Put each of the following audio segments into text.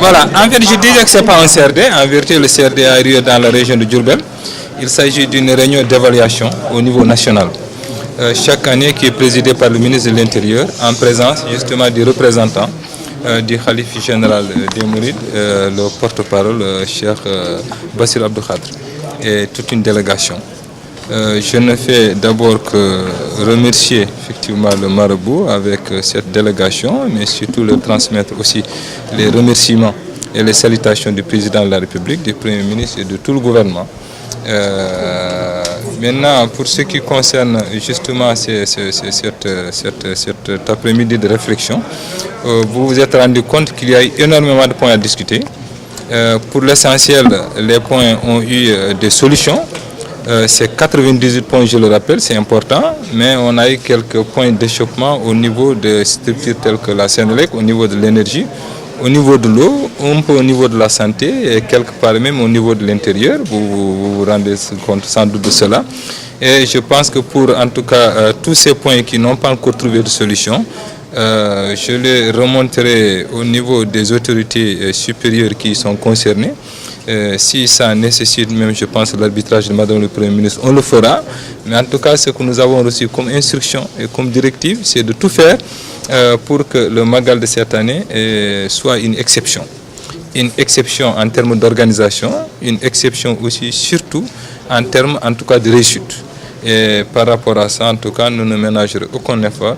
Voilà, en fait, je disais que ce n'est pas un CRD. En vérité, le CRD a lieu dans la région de Diourbel. Il s'agit d'une réunion d'évaluation au niveau national. Chaque année qui est présidée par le ministre de l'Intérieur en présence justement du représentant du Khalife général des Mourides, le porte-parole, Cheikh Bassirou Abdou Khadre, et toute une délégation. Je ne fais d'abord que remercier effectivement le marabout avec cette délégation, mais surtout le transmettre aussi les remerciements et les salutations du président de la République, du Premier ministre et de tout le gouvernement. Maintenant, pour ce qui concerne justement cet après-midi de réflexion, vous vous êtes rendu compte qu'il y a eu énormément de points à discuter. Pour l'essentiel, les points ont eu des solutions. C'est 98 points, je le rappelle, c'est important, mais on a eu quelques points d'échauffement au niveau des structures telles que la Sénélec, au niveau de l'énergie, au niveau de l'eau, un peu au niveau de la santé et quelque part même au niveau de l'intérieur. Vous vous rendez compte sans doute de cela. Et je pense que pour en tout cas tous ces points qui n'ont pas encore trouvé de solution, je les remonterai au niveau des autorités supérieures qui sont concernées. Si ça nécessite même, je pense, l'arbitrage de Madame le Premier ministre, on le fera. Mais en tout cas, ce que nous avons reçu comme instruction et comme directive, c'est de tout faire pour que le Magal de cette année soit une exception. Une exception en termes d'organisation, une exception aussi surtout en termes en tout cas de réussite. Et par rapport à ça, en tout cas, nous ne ménagerons aucun effort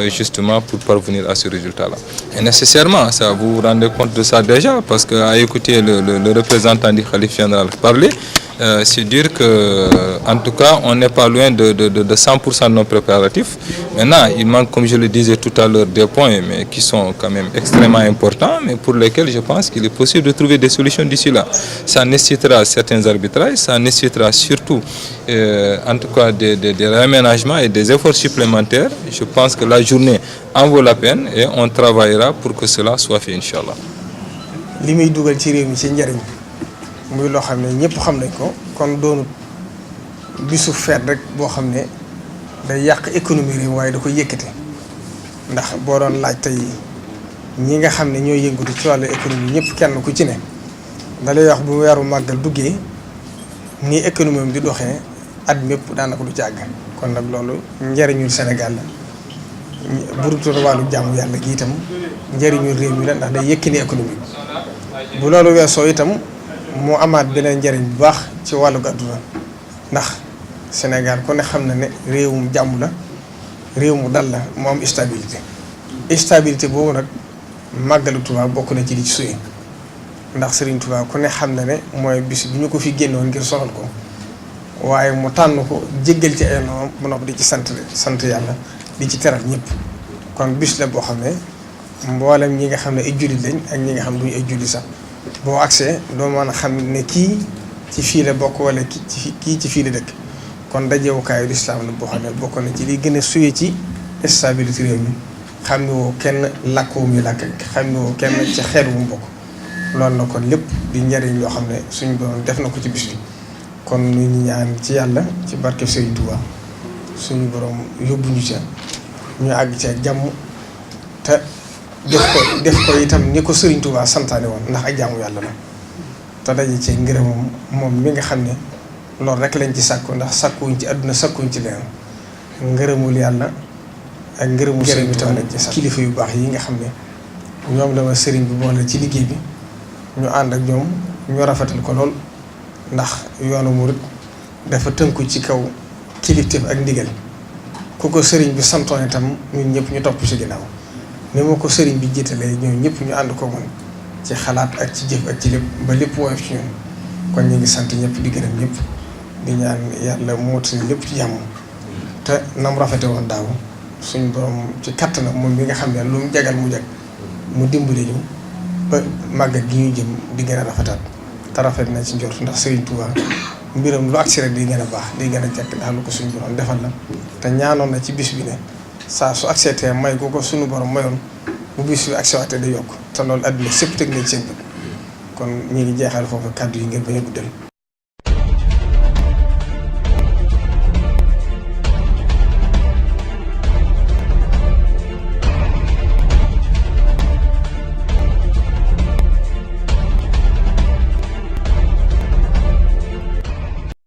justement pour parvenir à ce résultat-là. Et nécessairement, ça, vous vous rendez compte de ça déjà, parce qu'à écouter le représentant du Khalife général parler, c'est dire que, en tout cas, on n'est pas loin de 100% de nos préparatifs. Maintenant, il manque, comme je le disais tout à l'heure, des points mais qui sont quand même extrêmement importants, mais pour lesquels je pense qu'il est possible de trouver des solutions d'ici là. Ça nécessitera certains arbitrages, ça nécessitera surtout, en tout cas, des réaménagements et des efforts supplémentaires. Je pense que la journée en vaut la peine et on travaillera pour que cela soit fait, Inch'Allah. muy loo xam ne ñëpp xam nañ ko kon doonu bisu feet rek boo xam ne day yàq économie réew waaye da koy yëkkate ndax boo doon laaj tey ñi nga xam ne ñooy yëngatu ci wàllu économie ñëpp kenn ku ci ne da lay wax bu weeru màggal duggee nii économie am di doxee at mépp daanaka du ci àgg kon nag loolu njëriñul Sénégal la burutul wàllu jàmm yàlla gi itam njëriñul réew mi la ndax day yëkkani économie bu loolu weesoo itam moo amaat beneen njëriñ bu baax ci wàllu àdduna ndax Sénégal ku ne xam na ne réewum jàmm la réew mu dal la mu am stabilité boobu nag màggalu Tuubaa bokk na ci li ci suyee ndax Serigne Touba ku ne xam na ne mooy bis bi ñu ko fi génnoon ngir sonal ko waaye mu tànn ko jéggal ci ay noom bu noppi di ci sant yàlla di ci teral ñëpp kon bis la boo xam ne mboolem ñi nga xam ne ay jullit lañ ak ñi nga xam ne duñu ay jullit sax boo agsee doo mën a xam ne kii ci fii la bokk wala kii ci fii la dëkk kon dajewukaayu lislaam la boo xam ne bokk na ci li gën a suye ci stabilité réew mi xam ne woo kenn làkk wu muy làkk xam ne woo kenn ci xeet wu mu bokk loolu na kon lépp di njariñ yoo xam ne suñu borom def na ko ci bis bi kon ñu ñaan ci yàlla ci barke Serigne Touba suñu borom yóbbu ñu ca ñu àgg ci ak jàmm te def ko itam ni ko Serigne Touba santaane woon ndax ak jaamu yàlla la te daje ci ngërëmam moom mi nga xam ne loolu rek lañ ci sàkku ndax sàkkuwuñ ci àdduna sàkkuwuñ ci leneen ngërëmul yàlla ak ngërëmul Serigne Touba lañ ci sàkku kilifa yu baax yi nga xam ne ñoom la ma Serigne bi boole ci liggéey bi ñu ànd ak ñoom ñu rafetal ko lool ndax yoonu murit dafa tënku ci kaw kilifteef ak ndigal ku ko Serigne bi santoon itam ñun ñëpp ñu topp ci ginnaaw ni ma ko Serigne bi jiitalee ñoom ñëpp ñu ànd ko man ci xalaat ak ci jëf ak ci lépp ba lépp woyof ci ñun kon ñu ngi sant ñëpp di gërëm ñëpp di ñaan yàlla mootali lépp ci jàmm te nam rafete woon daaw suñu borom ci kattanam moom bi nga xam ne lu mu jagal mu jag mu dimbali ñu ba màggat gi ñu jëm di gën a rafetaat te rafet na ci njort ndax Serigne Touba mbiram lu agsi rek di gën a baax di gën a jekk ndax lu ko suñu borom defal la te ñaanoon na ci bis bi ne saa su accepté may ko suñu borom mayoon bu bis bi accepté day yokk te loolu àdduna sépp teg nañ seen bët kon ñu ngi jeexal foofu kàddu yi ngeen bañ a guddal